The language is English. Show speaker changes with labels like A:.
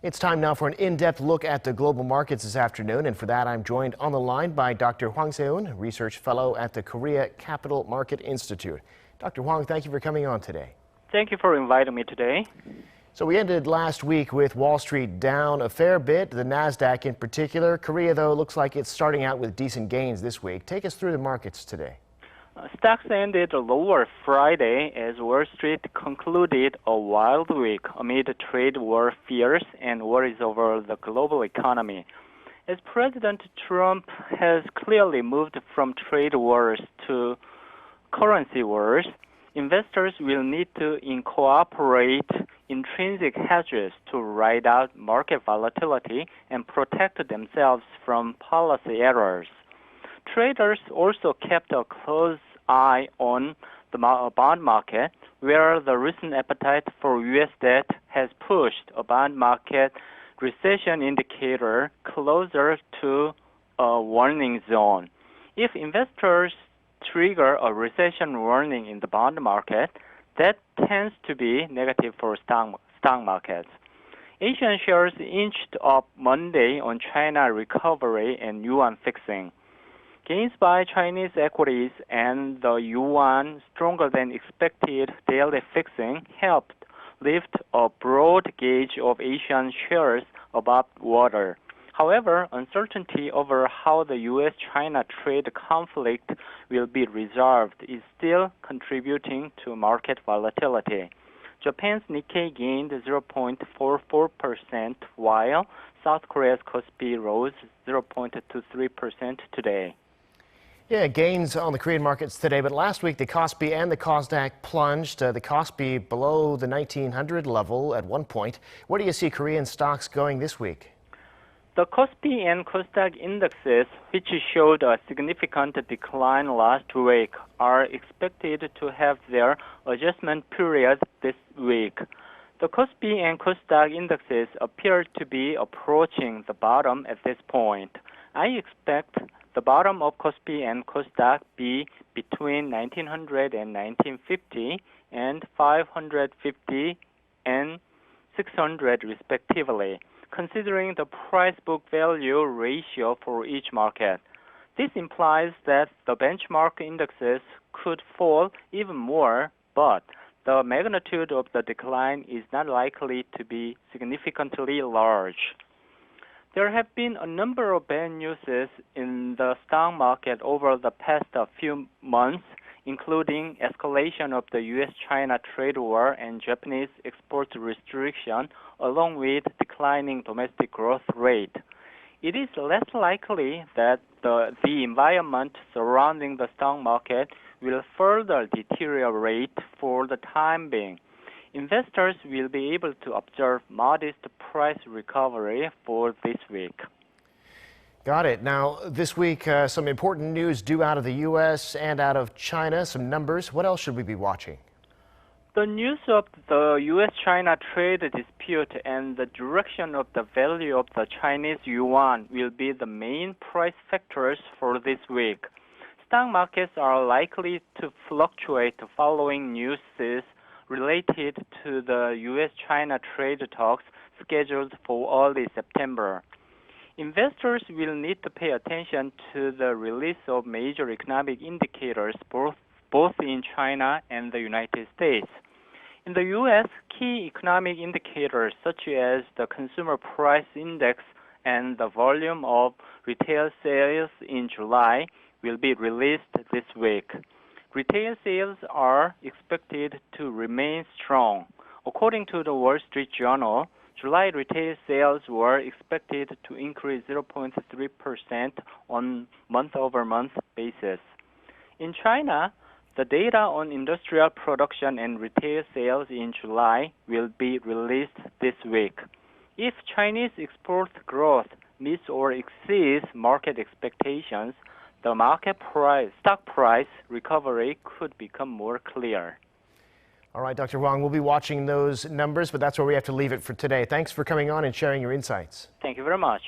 A: It's time now for an in-depth look at the global markets this afternoon, and for that I'm joined on the line by Dr. Hwang Sei-woon, Research Fellow at the Korea Capital Market Institute. Dr. Hwang, thank you for coming on today.
B: Thank you for inviting me today.
A: So we ended last week with Wall Street down a fair bit, the Nasdaq in particular. Korea, though, looks like it's starting out with decent gains this week. Take us through the markets today.
B: Stocks ended lower Friday as Wall Street concluded a wild week amid trade war fears and worries over the global economy. As President Trump has clearly moved from trade wars to currency wars, investors will need to incorporate intrinsic hedges to ride out market volatility and protect themselves from policy errors. Traders also kept a close eye on the bond market, where the recent appetite for U.S. debt has pushed a bond market recession indicator closer to a warning zone. If investors trigger a recession warning in the bond market, that tends to be negative for stock markets. Asian shares inched up Monday on China recovery and yuan fixing. Gains by Chinese equities and the yuan stronger than expected daily fixing helped lift a broad gauge of Asian shares above water. However, uncertainty over how the U.S.-China trade conflict will be resolved is still contributing to market volatility. Japan's Nikkei gained 0.44%, while South Korea's KOSPI rose 0.23% today.
A: Yeah, gains on the Korean markets today, but last week the KOSPI and the KOSDAQ plunged. The KOSPI below the 1900 level at one point. Where do you see Korean stocks going this week?
B: The KOSPI and KOSDAQ indexes, which showed a significant decline last week, are expected to have their adjustment period this week. The KOSPI and KOSDAQ indexes appear to be approaching the bottom at this point. I expect the bottom of KOSPI and KOSDAQ be between 1900 and 1950 and 550 and 600 respectively, considering the price-book value ratio for each market. This implies that the benchmark indexes could fall even more, but the magnitude of the decline is not likely to be significantly large. There have been a number of bad news in the stock market over the past few months, including escalation of the U.S.-China trade war and Japanese export restriction, along with declining domestic growth rate. It is less likely that the environment surrounding the stock market will further deteriorate for the time being. Investors will be able to observe modest price recovery for this week.
A: Got it. Now, this week, some important news due out of the U.S. and out of China, some numbers. What else should we be watching?
B: The news of the U.S.-China trade dispute and the direction of the value of the Chinese yuan will be the main price factors for this week. Stock markets are likely to fluctuate following news related to the U.S.-China trade talks scheduled for early September. Investors will need to pay attention to the release of major economic indicators both in China and the United States. In the U.S., key economic indicators such as the consumer price index and the volume of retail sales in July will be released this week. Retail sales are expected to remain strong. According to the Wall Street Journal, July retail sales were expected to increase 0.3% on month-over-month basis. In China, the data on industrial production and retail sales in July will be released this week. If Chinese export growth meets or exceeds market expectations, the stock price recovery could become more clear.
A: All right, Dr. Hwang, we'll be watching those numbers, but that's where we have to leave it for today. Thanks for coming on and sharing your insights.
B: Thank you very much.